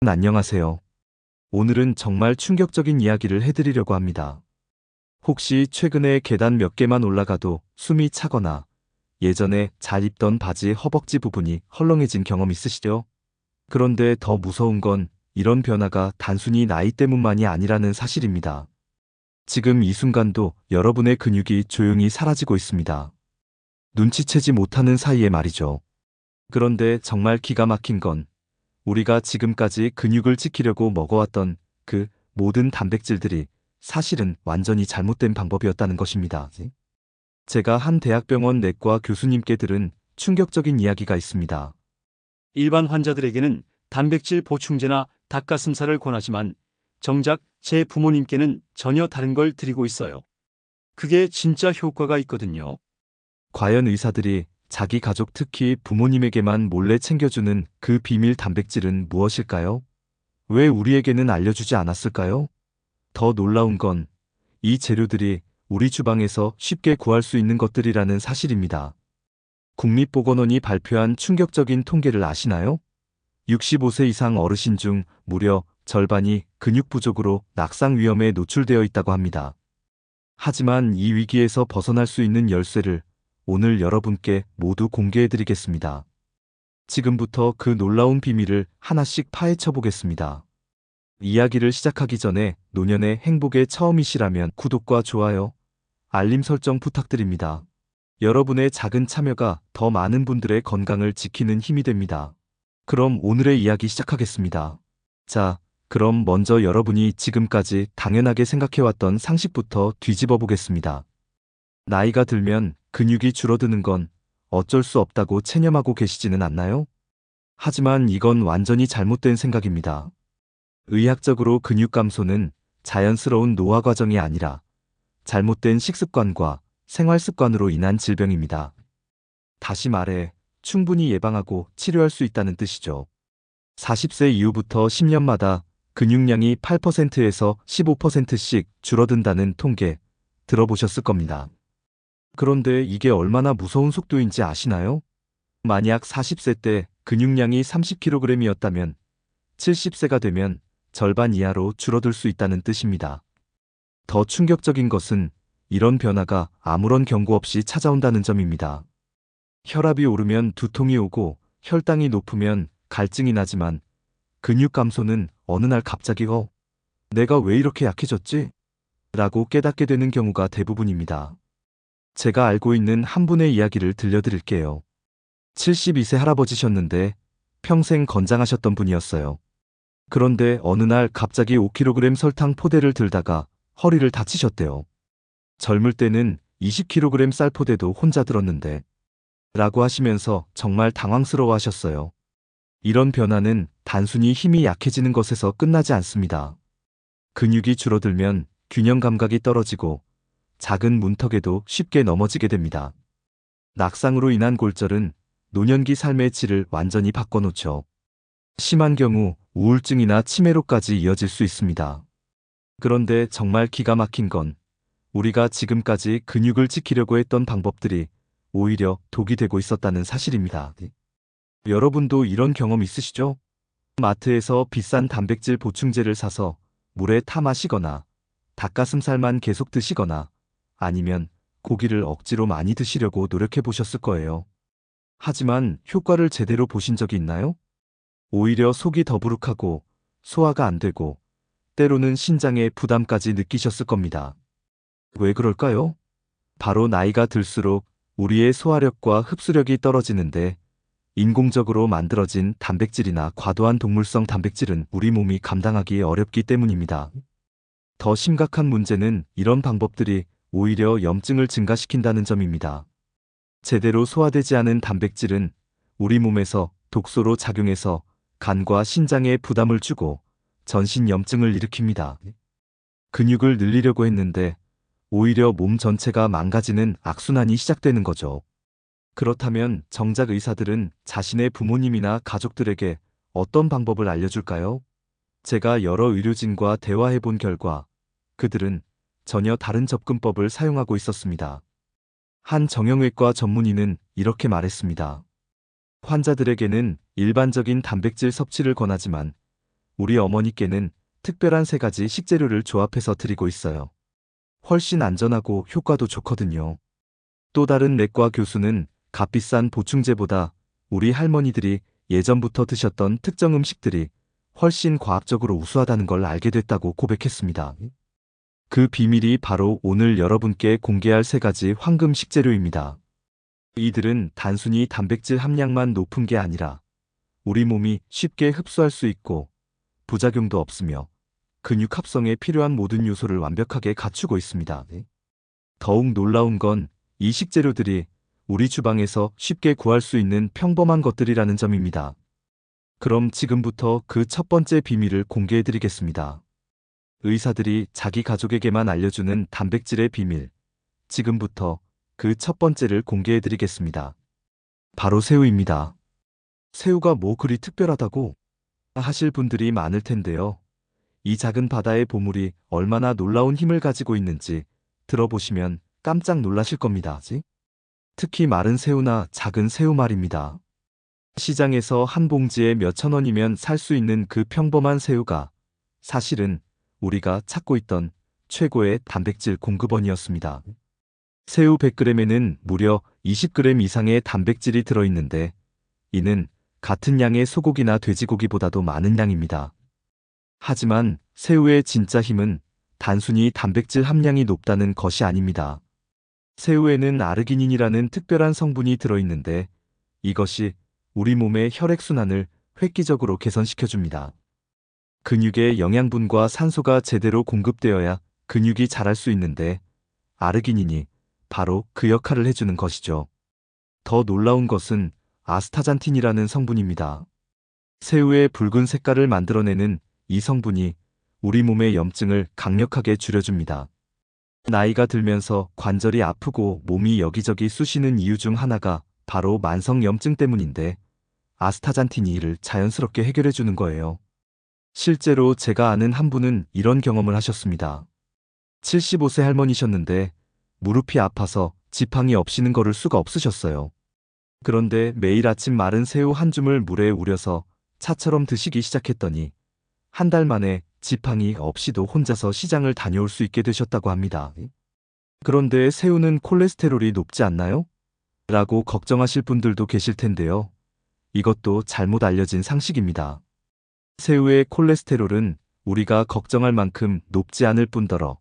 안녕하세요. 오늘은 정말 충격적인 이야기를 해드리려고 합니다. 혹시 최근에 계단 몇 개만 올라가도 숨이 차거나 예전에 잘 입던 바지 허벅지 부분이 헐렁해진 경험 있으시죠? 그런데 더 무서운 건 이런 변화가 단순히 나이 때문만이 아니라는 사실입니다. 지금 이 순간도 여러분의 근육이 조용히 사라지고 있습니다. 눈치채지 못하는 사이에 말이죠. 그런데 정말 기가 막힌 건 우리가 지금까지 근육을 지키려고 먹어왔던 그 모든 단백질들이 사실은 완전히 잘못된 방법이었다는 것입니다. 제가 한 대학병원 내과 교수님께 들은 충격적인 이야기가 있습니다. 일반 환자들에게는 단백질 보충제나 닭가슴살을 권하지만 정작 제 부모님께는 전혀 다른 걸 드리고 있어요. 그게 진짜 효과가 있거든요. 과연 의사들이 자기 가족 특히 부모님에게만 몰래 챙겨주는 그 비밀 단백질은 무엇일까요? 왜 우리에게는 알려주지 않았을까요? 더 놀라운 건 이 재료들이 우리 주방에서 쉽게 구할 수 있는 것들이라는 사실입니다. 국립보건원이 발표한 충격적인 통계를 아시나요? 65세 이상 어르신 중 무려 절반이 근육 부족으로 낙상 위험에 노출되어 있다고 합니다. 하지만 이 위기에서 벗어날 수 있는 열쇠를 오늘 여러분께 모두 공개해드리겠습니다. 지금부터 그 놀라운 비밀을 하나씩 파헤쳐 보겠습니다. 이야기를 시작하기 전에 노년의 행복에 처음이시라면 구독과 좋아요, 알림 설정 부탁드립니다. 여러분의 작은 참여가 더 많은 분들의 건강을 지키는 힘이 됩니다. 그럼 오늘의 이야기 시작하겠습니다. 자, 그럼 먼저 여러분이 지금까지 당연하게 생각해왔던 상식부터 뒤집어 보겠습니다. 나이가 들면 근육이 줄어드는 건 어쩔 수 없다고 체념하고 계시지는 않나요? 하지만 이건 완전히 잘못된 생각입니다. 의학적으로 근육 감소는 자연스러운 노화 과정이 아니라 잘못된 식습관과 생활 습관으로 인한 질병입니다. 다시 말해, 충분히 예방하고 치료할 수 있다는 뜻이죠. 40세 이후부터 10년마다 근육량이 8%에서 15%씩 줄어든다는 통계 들어보셨을 겁니다. 그런데 이게 얼마나 무서운 속도인지 아시나요? 만약 40세 때 근육량이 30kg이었다면 70세가 되면 절반 이하로 줄어들 수 있다는 뜻입니다. 더 충격적인 것은 이런 변화가 아무런 경고 없이 찾아온다는 점입니다. 혈압이 오르면 두통이 오고 혈당이 높으면 갈증이 나지만 근육 감소는 어느 날 갑자기 내가 왜 이렇게 약해졌지? 라고 깨닫게 되는 경우가 대부분입니다. 제가 알고 있는 한 분의 이야기를 들려드릴게요. 72세 할아버지셨는데 평생 건장하셨던 분이었어요. 그런데 어느 날 갑자기 5kg 설탕 포대를 들다가 허리를 다치셨대요. 젊을 때는 20kg 쌀 포대도 혼자 들었는데 라고 하시면서 정말 당황스러워 하셨어요. 이런 변화는 단순히 힘이 약해지는 것에서 끝나지 않습니다. 근육이 줄어들면 균형 감각이 떨어지고 작은 문턱에도 쉽게 넘어지게 됩니다. 낙상으로 인한 골절은 노년기 삶의 질을 완전히 바꿔놓죠. 심한 경우 우울증이나 치매로까지 이어질 수 있습니다. 그런데 정말 기가 막힌 건 우리가 지금까지 근육을 지키려고 했던 방법들이 오히려 독이 되고 있었다는 사실입니다. 여러분도 이런 경험 있으시죠? 마트에서 비싼 단백질 보충제를 사서 물에 타 마시거나 닭가슴살만 계속 드시거나 아니면 고기를 억지로 많이 드시려고 노력해 보셨을 거예요. 하지만 효과를 제대로 보신 적이 있나요? 오히려 속이 더부룩하고 소화가 안 되고 때로는 신장에 부담까지 느끼셨을 겁니다. 왜 그럴까요? 바로 나이가 들수록 우리의 소화력과 흡수력이 떨어지는데 인공적으로 만들어진 단백질이나 과도한 동물성 단백질은 우리 몸이 감당하기 어렵기 때문입니다. 더 심각한 문제는 이런 방법들이 오히려 염증을 증가시킨다는 점입니다. 제대로 소화되지 않은 단백질은 우리 몸에서 독소로 작용해서 간과 신장에 부담을 주고 전신 염증을 일으킵니다. 근육을 늘리려고 했는데 오히려 몸 전체가 망가지는 악순환이 시작되는 거죠. 그렇다면 정작 의사들은 자신의 부모님이나 가족들에게 어떤 방법을 알려줄까요? 제가 여러 의료진과 대화해본 결과 그들은 전혀 다른 접근법을 사용하고 있었습니다. 한 정형외과 전문의는 이렇게 말했습니다. 환자들에게는 일반적인 단백질 섭취를 권하지만 우리 어머니께는 특별한 3가지 식재료를 조합해서 드리고 있어요. 훨씬 안전하고 효과도 좋거든요. 또 다른 내과 교수는 값비싼 보충제보다 우리 할머니들이 예전부터 드셨던 특정 음식들이 훨씬 과학적으로 우수하다는 걸 알게 됐다고 고백했습니다. 그 비밀이 바로 오늘 여러분께 공개할 3가지 황금 식재료입니다. 이들은 단순히 단백질 함량만 높은 게 아니라 우리 몸이 쉽게 흡수할 수 있고 부작용도 없으며 근육 합성에 필요한 모든 요소를 완벽하게 갖추고 있습니다. 더욱 놀라운 건 이 식재료들이 우리 주방에서 쉽게 구할 수 있는 평범한 것들이라는 점입니다. 그럼 지금부터 그 첫 번째 비밀을 공개해 드리겠습니다. 의사들이 자기 가족에게만 알려주는 단백질의 비밀. 지금부터 그 첫 번째를 공개해 드리겠습니다. 바로 새우입니다. 새우가 뭐 그리 특별하다고 하실 분들이 많을 텐데요. 이 작은 바다의 보물이 얼마나 놀라운 힘을 가지고 있는지 들어보시면 깜짝 놀라실 겁니다. 특히 마른 새우나 작은 새우 말입니다. 시장에서 한 봉지에 몇천 원이면 살 수 있는 그 평범한 새우가 사실은 우리가 찾고 있던 최고의 단백질 공급원이었습니다. 새우 100g에는 무려 20g 이상의 단백질이 들어있는데 이는 같은 양의 소고기나 돼지고기보다도 많은 양입니다. 하지만 새우의 진짜 힘은 단순히 단백질 함량이 높다는 것이 아닙니다. 새우에는 아르기닌이라는 특별한 성분이 들어있는데 이것이 우리 몸의 혈액순환을 획기적으로 개선시켜줍니다. 근육에 영양분과 산소가 제대로 공급되어야 근육이 자랄 수 있는데 아르기닌이 바로 그 역할을 해주는 것이죠. 더 놀라운 것은 아스타잔틴이라는 성분입니다. 새우의 붉은 색깔을 만들어내는 이 성분이 우리 몸의 염증을 강력하게 줄여줍니다. 나이가 들면서 관절이 아프고 몸이 여기저기 쑤시는 이유 중 하나가 바로 만성 염증 때문인데 아스타잔틴이 이를 자연스럽게 해결해 주는 거예요. 실제로 제가 아는 한 분은 이런 경험을 하셨습니다. 75세 할머니셨는데 무릎이 아파서 지팡이 없이는 걸을 수가 없으셨어요. 그런데 매일 아침 마른 새우 한 줌을 물에 우려서 차처럼 드시기 시작했더니 한 달 만에 지팡이 없이도 혼자서 시장을 다녀올 수 있게 되셨다고 합니다. 그런데 새우는 콜레스테롤이 높지 않나요? 라고 걱정하실 분들도 계실 텐데요. 이것도 잘못 알려진 상식입니다. 새우의 콜레스테롤은 우리가 걱정할 만큼 높지 않을 뿐더러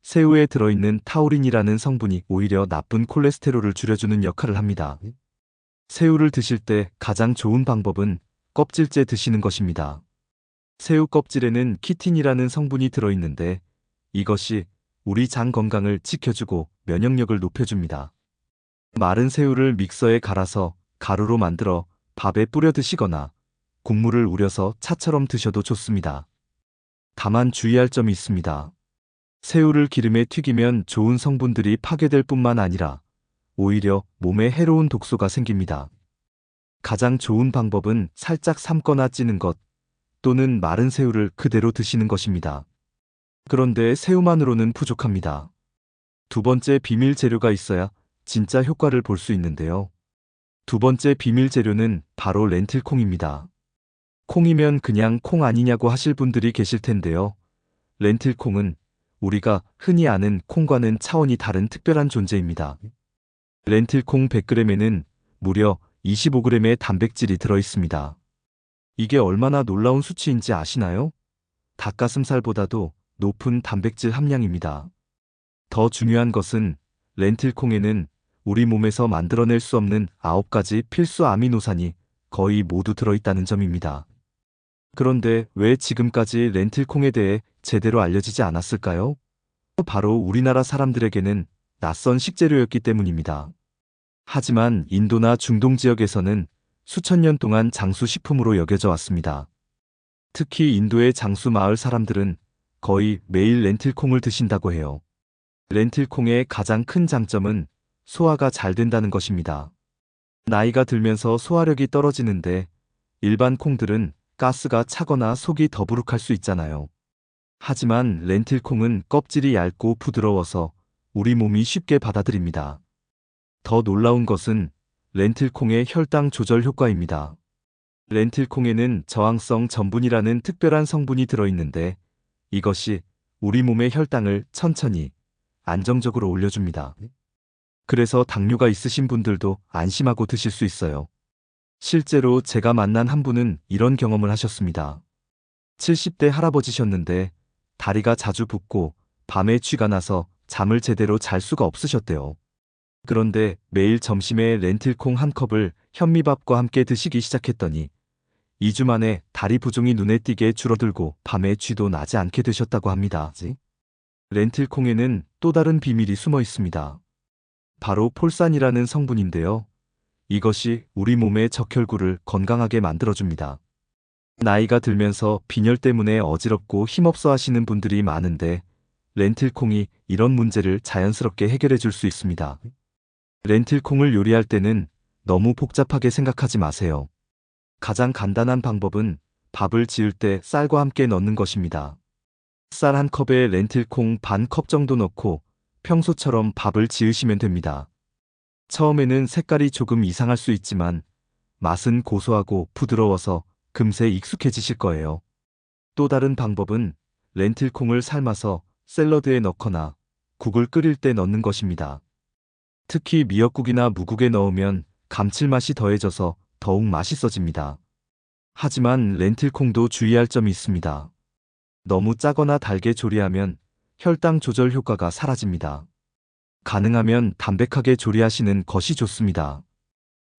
새우에 들어있는 타우린이라는 성분이 오히려 나쁜 콜레스테롤을 줄여주는 역할을 합니다. 새우를 드실 때 가장 좋은 방법은 껍질째 드시는 것입니다. 새우 껍질에는 키틴이라는 성분이 들어있는데 이것이 우리 장 건강을 지켜주고 면역력을 높여줍니다. 마른 새우를 믹서에 갈아서 가루로 만들어 밥에 뿌려 드시거나 국물을 우려서 차처럼 드셔도 좋습니다. 다만 주의할 점이 있습니다. 새우를 기름에 튀기면 좋은 성분들이 파괴될 뿐만 아니라 오히려 몸에 해로운 독소가 생깁니다. 가장 좋은 방법은 살짝 삶거나 찌는 것 또는 마른 새우를 그대로 드시는 것입니다. 그런데 새우만으로는 부족합니다. 두 번째 비밀 재료가 있어야 진짜 효과를 볼 수 있는데요. 두 번째 비밀 재료는 바로 렌틸콩입니다. 콩이면 그냥 콩 아니냐고 하실 분들이 계실 텐데요. 렌틸콩은 우리가 흔히 아는 콩과는 차원이 다른 특별한 존재입니다. 렌틸콩 100g에는 무려 25g의 단백질이 들어있습니다. 이게 얼마나 놀라운 수치인지 아시나요? 닭가슴살보다도 높은 단백질 함량입니다. 더 중요한 것은 렌틸콩에는 우리 몸에서 만들어낼 수 없는 9가지 필수 아미노산이 거의 모두 들어있다는 점입니다. 그런데 왜 지금까지 렌틸콩에 대해 제대로 알려지지 않았을까요? 바로 우리나라 사람들에게는 낯선 식재료였기 때문입니다. 하지만 인도나 중동 지역에서는 수천 년 동안 장수식품으로 여겨져 왔습니다. 특히 인도의 장수 마을 사람들은 거의 매일 렌틸콩을 드신다고 해요. 렌틸콩의 가장 큰 장점은 소화가 잘 된다는 것입니다. 나이가 들면서 소화력이 떨어지는데 일반 콩들은 가스가 차거나 속이 더부룩할 수 있잖아요. 하지만 렌틸콩은 껍질이 얇고 부드러워서 우리 몸이 쉽게 받아들입니다. 더 놀라운 것은 렌틸콩의 혈당 조절 효과입니다. 렌틸콩에는 저항성 전분이라는 특별한 성분이 들어있는데 이것이 우리 몸의 혈당을 천천히 안정적으로 올려줍니다. 그래서 당뇨가 있으신 분들도 안심하고 드실 수 있어요. 실제로 제가 만난 한 분은 이런 경험을 하셨습니다. 70대 할아버지셨는데 다리가 자주 붓고 밤에 쥐가 나서 잠을 제대로 잘 수가 없으셨대요. 그런데 매일 점심에 렌틸콩 한 컵을 현미밥과 함께 드시기 시작했더니 2주 만에 다리 부종이 눈에 띄게 줄어들고 밤에 쥐도 나지 않게 되셨다고 합니다. 렌틸콩에는 또 다른 비밀이 숨어 있습니다. 바로 폴산이라는 성분인데요. 이것이 우리 몸의 적혈구를 건강하게 만들어줍니다. 나이가 들면서 빈혈 때문에 어지럽고 힘없어 하시는 분들이 많은데 렌틸콩이 이런 문제를 자연스럽게 해결해 줄 수 있습니다. 렌틸콩을 요리할 때는 너무 복잡하게 생각하지 마세요. 가장 간단한 방법은 밥을 지을 때 쌀과 함께 넣는 것입니다. 쌀 한 컵에 렌틸콩 반 컵 정도 넣고 평소처럼 밥을 지으시면 됩니다. 처음에는 색깔이 조금 이상할 수 있지만 맛은 고소하고 부드러워서 금세 익숙해지실 거예요. 또 다른 방법은 렌틸콩을 삶아서 샐러드에 넣거나 국을 끓일 때 넣는 것입니다. 특히 미역국이나 무국에 넣으면 감칠맛이 더해져서 더욱 맛있어집니다. 하지만 렌틸콩도 주의할 점이 있습니다. 너무 짜거나 달게 조리하면 혈당 조절 효과가 사라집니다. 가능하면 담백하게 조리하시는 것이 좋습니다.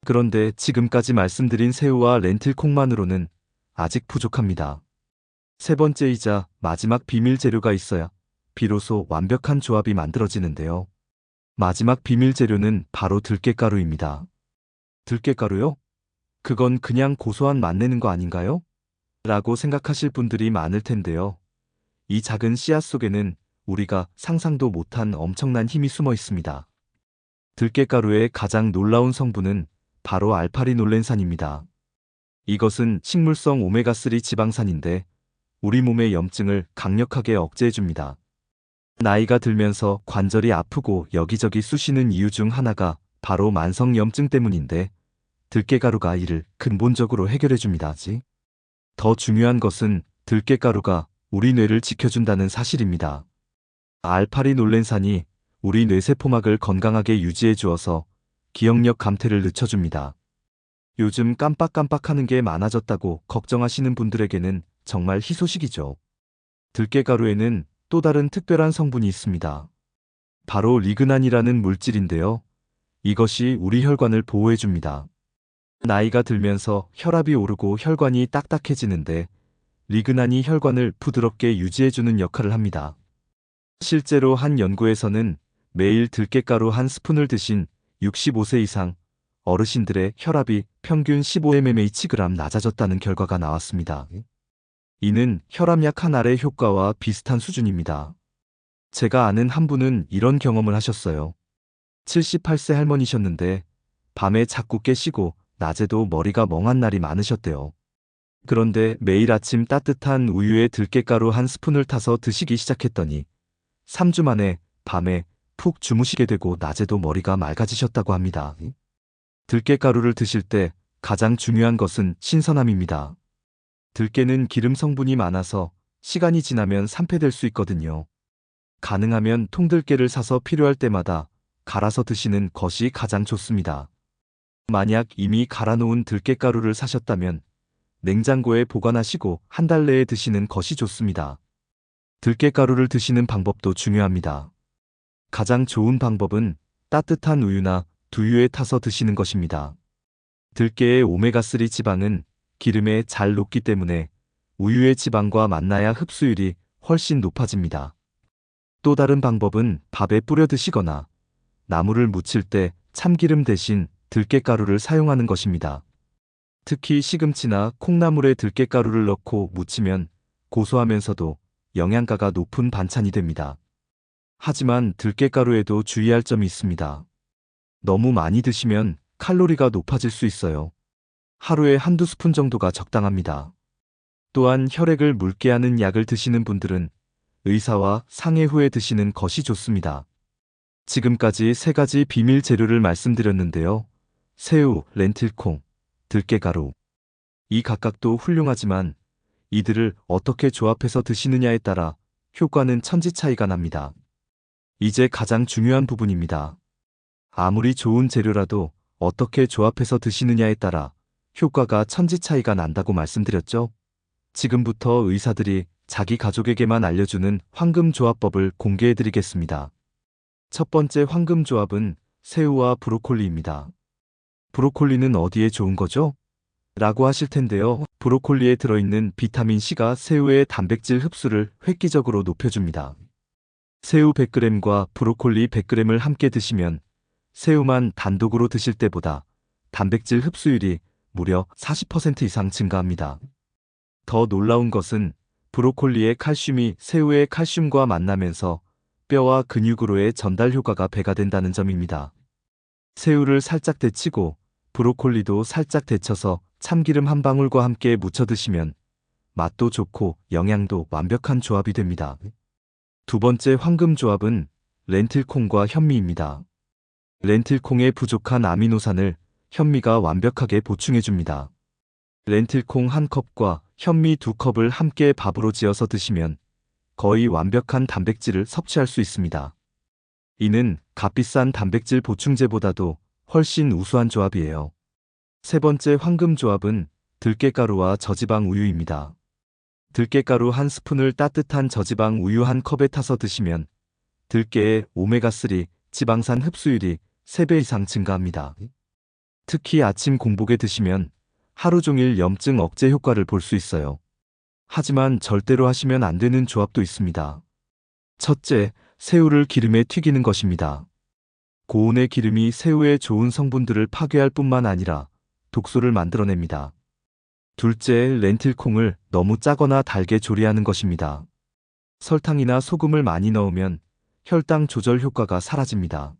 그런데 지금까지 말씀드린 새우와 렌틸콩만으로는 아직 부족합니다. 세 번째이자 마지막 비밀 재료가 있어야 비로소 완벽한 조합이 만들어지는데요. 마지막 비밀 재료는 바로 들깨가루입니다. 들깨가루요? 그건 그냥 고소한 맛 내는 거 아닌가요? 라고 생각하실 분들이 많을 텐데요. 이 작은 씨앗 속에는 우리가 상상도 못한 엄청난 힘이 숨어 있습니다. 들깨가루의 가장 놀라운 성분은 바로 알파리놀렌산입니다. 이것은 식물성 오메가3 지방산인데 우리 몸의 염증을 강력하게 억제해줍니다. 나이가 들면서 관절이 아프고 여기저기 쑤시는 이유 중 하나가 바로 만성염증 때문인데 들깨가루가 이를 근본적으로 해결해줍니다. 더 중요한 것은 들깨가루가 우리 뇌를 지켜준다는 사실입니다. 알파리놀렌산이 우리 뇌세포막을 건강하게 유지해 주어서 기억력 감퇴를 늦춰줍니다. 요즘 깜빡깜빡하는 게 많아졌다고 걱정하시는 분들에게는 정말 희소식이죠. 들깨가루에는 또 다른 특별한 성분이 있습니다. 바로 리그난이라는 물질인데요. 이것이 우리 혈관을 보호해줍니다. 나이가 들면서 혈압이 오르고 혈관이 딱딱해지는데 리그난이 혈관을 부드럽게 유지해주는 역할을 합니다. 실제로 한 연구에서는 매일 들깨가루 한 스푼을 드신 65세 이상 어르신들의 혈압이 평균 15mmg 낮아졌다는 결과가 나왔습니다. 이는 혈압약 한 알의 효과와 비슷한 수준입니다. 제가 아는 한 분은 이런 경험을 하셨어요. 78세 할머니셨는데 밤에 자꾸 깨시고 낮에도 머리가 멍한 날이 많으셨대요. 그런데 매일 아침 따뜻한 우유에 들깨가루 한 스푼을 타서 드시기 시작했더니 3주 만에 밤에 푹 주무시게 되고 낮에도 머리가 맑아지셨다고 합니다. 들깨가루를 드실 때 가장 중요한 것은 신선함입니다. 들깨는 기름 성분이 많아서 시간이 지나면 산패될 수 있거든요. 가능하면 통들깨를 사서 필요할 때마다 갈아서 드시는 것이 가장 좋습니다. 만약 이미 갈아놓은 들깨가루를 사셨다면 냉장고에 보관하시고 한 달 내에 드시는 것이 좋습니다. 들깨가루를 드시는 방법도 중요합니다. 가장 좋은 방법은 따뜻한 우유나 두유에 타서 드시는 것입니다. 들깨의 오메가3 지방은 기름에 잘 녹기 때문에 우유의 지방과 만나야 흡수율이 훨씬 높아집니다. 또 다른 방법은 밥에 뿌려 드시거나 나물을 무칠 때 참기름 대신 들깨가루를 사용하는 것입니다. 특히 시금치나 콩나물에 들깨가루를 넣고 무치면 고소하면서도 영양가가 높은 반찬이 됩니다. 하지만 들깨가루에도 주의할 점이 있습니다. 너무 많이 드시면 칼로리가 높아질 수 있어요. 하루에 한두 스푼 정도가 적당합니다. 또한 혈액을 묽게 하는 약을 드시는 분들은 의사와 상의 후에 드시는 것이 좋습니다. 지금까지 세 가지 비밀 재료를 말씀드렸는데요. 새우, 렌틸콩, 들깨가루. 이 각각도 훌륭하지만 이들을 어떻게 조합해서 드시느냐에 따라 효과는 천지 차이가 납니다. 이제 가장 중요한 부분입니다. 아무리 좋은 재료라도 어떻게 조합해서 드시느냐에 따라 효과가 천지 차이가 난다고 말씀드렸죠? 지금부터 의사들이 자기 가족에게만 알려주는 황금조합법을 공개해드리겠습니다. 첫 번째 황금조합은 새우와 브로콜리입니다. 브로콜리는 어디에 좋은 거죠? 라고 하실 텐데요. 브로콜리에 들어있는 비타민 C가 새우의 단백질 흡수를 획기적으로 높여줍니다. 새우 100g과 브로콜리 100g을 함께 드시면 새우만 단독으로 드실 때보다 단백질 흡수율이 무려 40% 이상 증가합니다. 더 놀라운 것은 브로콜리의 칼슘이 새우의 칼슘과 만나면서 뼈와 근육으로의 전달 효과가 배가 된다는 점입니다. 새우를 살짝 데치고 브로콜리도 살짝 데쳐서 참기름 한 방울과 함께 무쳐 드시면 맛도 좋고 영양도 완벽한 조합이 됩니다. 두 번째 황금 조합은 렌틸콩과 현미입니다. 렌틸콩의 부족한 아미노산을 현미가 완벽하게 보충해줍니다. 렌틸콩 한 컵과 현미 2컵을 함께 밥으로 지어서 드시면 거의 완벽한 단백질을 섭취할 수 있습니다. 이는 값비싼 단백질 보충제보다도 훨씬 우수한 조합이에요. 세 번째 황금 조합은 들깨가루와 저지방 우유입니다. 들깨가루 한 스푼을 따뜻한 저지방 우유 한 컵에 타서 드시면 들깨의 오메가3 지방산 흡수율이 3배 이상 증가합니다. 특히 아침 공복에 드시면 하루 종일 염증 억제 효과를 볼 수 있어요. 하지만 절대로 하시면 안 되는 조합도 있습니다. 첫째, 새우를 기름에 튀기는 것입니다. 고온의 기름이 새우의 좋은 성분들을 파괴할 뿐만 아니라 독소를 만들어냅니다. 둘째, 렌틸콩을 너무 짜거나 달게 조리하는 것입니다. 설탕이나 소금을 많이 넣으면 혈당 조절 효과가 사라집니다.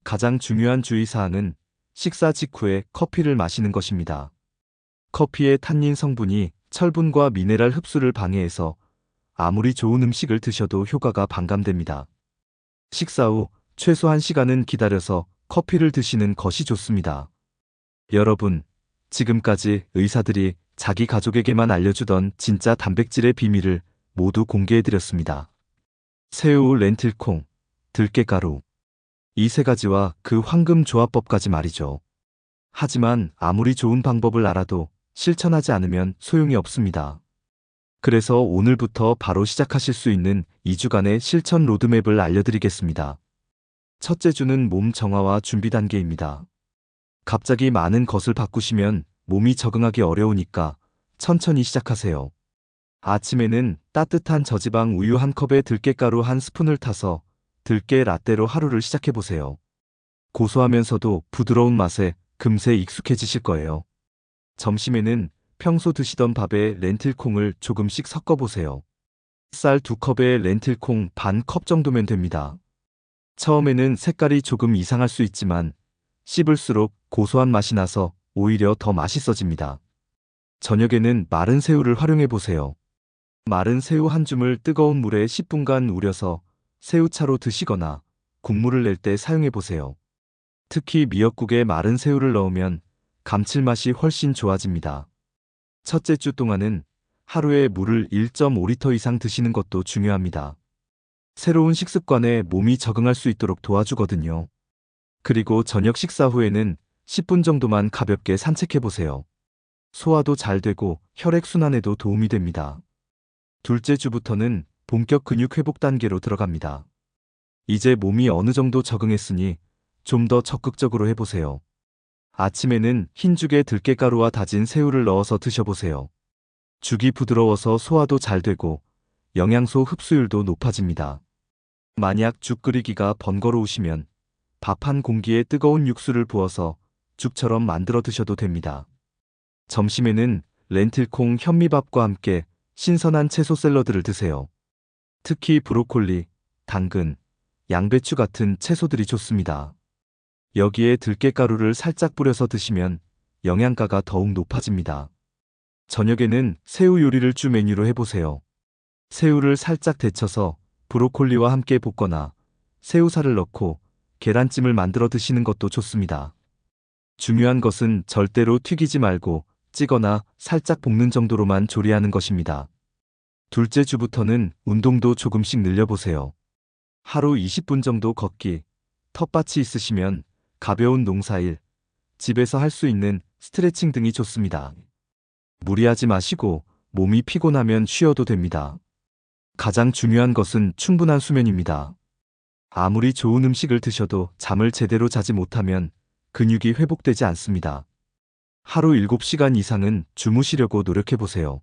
가장 중요한 주의사항은 식사 직후에 커피를 마시는 것입니다. 커피의 탄닌 성분이 철분과 미네랄 흡수를 방해해서 아무리 좋은 음식을 드셔도 효과가 반감됩니다. 식사 후 최소 1시간은 기다려서 커피를 드시는 것이 좋습니다. 여러분, 지금까지 의사들이 자기 가족에게만 알려주던 진짜 단백질의 비밀을 모두 공개해드렸습니다. 새우, 렌틸콩, 들깨가루. 이 세 가지와 그 황금 조합법까지 말이죠. 하지만 아무리 좋은 방법을 알아도 실천하지 않으면 소용이 없습니다. 그래서 오늘부터 바로 시작하실 수 있는 2주간의 실천 로드맵을 알려드리겠습니다. 첫째 주는 몸 정화와 준비 단계입니다. 갑자기 많은 것을 바꾸시면 몸이 적응하기 어려우니까 천천히 시작하세요. 아침에는 따뜻한 저지방 우유 한 컵에 들깨가루 한 스푼을 타서 들깨 라떼로 하루를 시작해보세요. 고소하면서도 부드러운 맛에 금세 익숙해지실 거예요. 점심에는 평소 드시던 밥에 렌틸콩을 조금씩 섞어보세요. 쌀 2컵에 렌틸콩 반 컵 정도면 됩니다. 처음에는 색깔이 조금 이상할 수 있지만 씹을수록 고소한 맛이 나서 오히려 더 맛있어집니다. 저녁에는 마른 새우를 활용해보세요. 마른 새우 한 줌을 뜨거운 물에 10분간 우려서 새우차로 드시거나 국물을 낼 때 사용해보세요. 특히 미역국에 마른 새우를 넣으면 감칠맛이 훨씬 좋아집니다. 첫째 주 동안은 하루에 물을 1.5리터 이상 드시는 것도 중요합니다. 새로운 식습관에 몸이 적응할 수 있도록 도와주거든요. 그리고 저녁 식사 후에는 10분 정도만 가볍게 산책해보세요. 소화도 잘 되고 혈액순환에도 도움이 됩니다. 둘째 주부터는 본격 근육 회복 단계로 들어갑니다. 이제 몸이 어느 정도 적응했으니 좀 더 적극적으로 해보세요. 아침에는 흰죽에 들깨가루와 다진 새우를 넣어서 드셔보세요. 죽이 부드러워서 소화도 잘 되고 영양소 흡수율도 높아집니다. 만약 죽 끓이기가 번거로우시면 밥 한 공기에 뜨거운 육수를 부어서 죽처럼 만들어 드셔도 됩니다. 점심에는 렌틸콩 현미밥과 함께 신선한 채소 샐러드를 드세요. 특히 브로콜리, 당근, 양배추 같은 채소들이 좋습니다. 여기에 들깨가루를 살짝 뿌려서 드시면 영양가가 더욱 높아집니다. 저녁에는 새우 요리를 주 메뉴로 해보세요. 새우를 살짝 데쳐서 브로콜리와 함께 볶거나 새우살을 넣고 계란찜을 만들어 드시는 것도 좋습니다. 중요한 것은 절대로 튀기지 말고 찌거나 살짝 볶는 정도로만 조리하는 것입니다. 둘째 주부터는 운동도 조금씩 늘려보세요. 하루 20분 정도 걷기, 텃밭이 있으시면 가벼운 농사일, 집에서 할 수 있는 스트레칭 등이 좋습니다. 무리하지 마시고 몸이 피곤하면 쉬어도 됩니다. 가장 중요한 것은 충분한 수면입니다. 아무리 좋은 음식을 드셔도 잠을 제대로 자지 못하면 근육이 회복되지 않습니다. 하루 7시간 이상은 주무시려고 노력해보세요.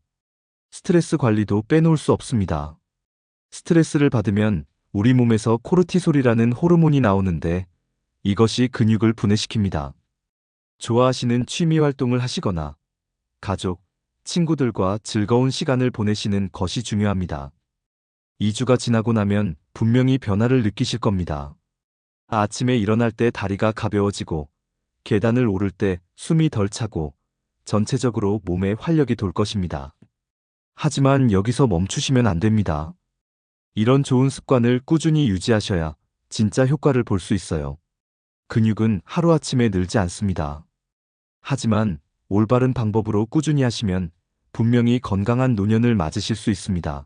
스트레스 관리도 빼놓을 수 없습니다. 스트레스를 받으면 우리 몸에서 코르티솔이라는 호르몬이 나오는데 이것이 근육을 분해시킵니다. 좋아하시는 취미 활동을 하시거나 가족, 친구들과 즐거운 시간을 보내시는 것이 중요합니다. 2주가 지나고 나면 분명히 변화를 느끼실 겁니다. 아침에 일어날 때 다리가 가벼워지고 계단을 오를 때 숨이 덜 차고 전체적으로 몸에 활력이 돌 것입니다. 하지만 여기서 멈추시면 안 됩니다. 이런 좋은 습관을 꾸준히 유지하셔야 진짜 효과를 볼 수 있어요. 근육은 하루아침에 늘지 않습니다. 하지만 올바른 방법으로 꾸준히 하시면 분명히 건강한 노년을 맞으실 수 있습니다.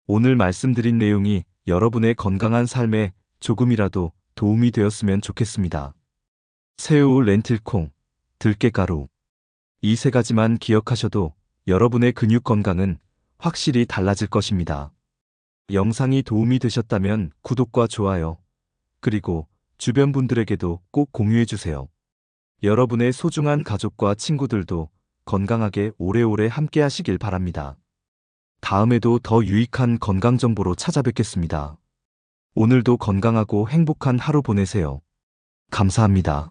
오늘 말씀드린 내용이 여러분의 건강한 삶에 조금이라도 도움이 되었으면 좋겠습니다. 새우, 렌틸콩, 들깨가루. 이 세 가지만 기억하셔도 여러분의 근육 건강은 확실히 달라질 것입니다. 영상이 도움이 되셨다면 구독과 좋아요, 그리고 주변 분들에게도 꼭 공유해주세요. 여러분의 소중한 가족과 친구들도 건강하게 오래오래 함께 하시길 바랍니다. 다음에도 더 유익한 건강 정보로 찾아뵙겠습니다. 오늘도 건강하고 행복한 하루 보내세요. 감사합니다.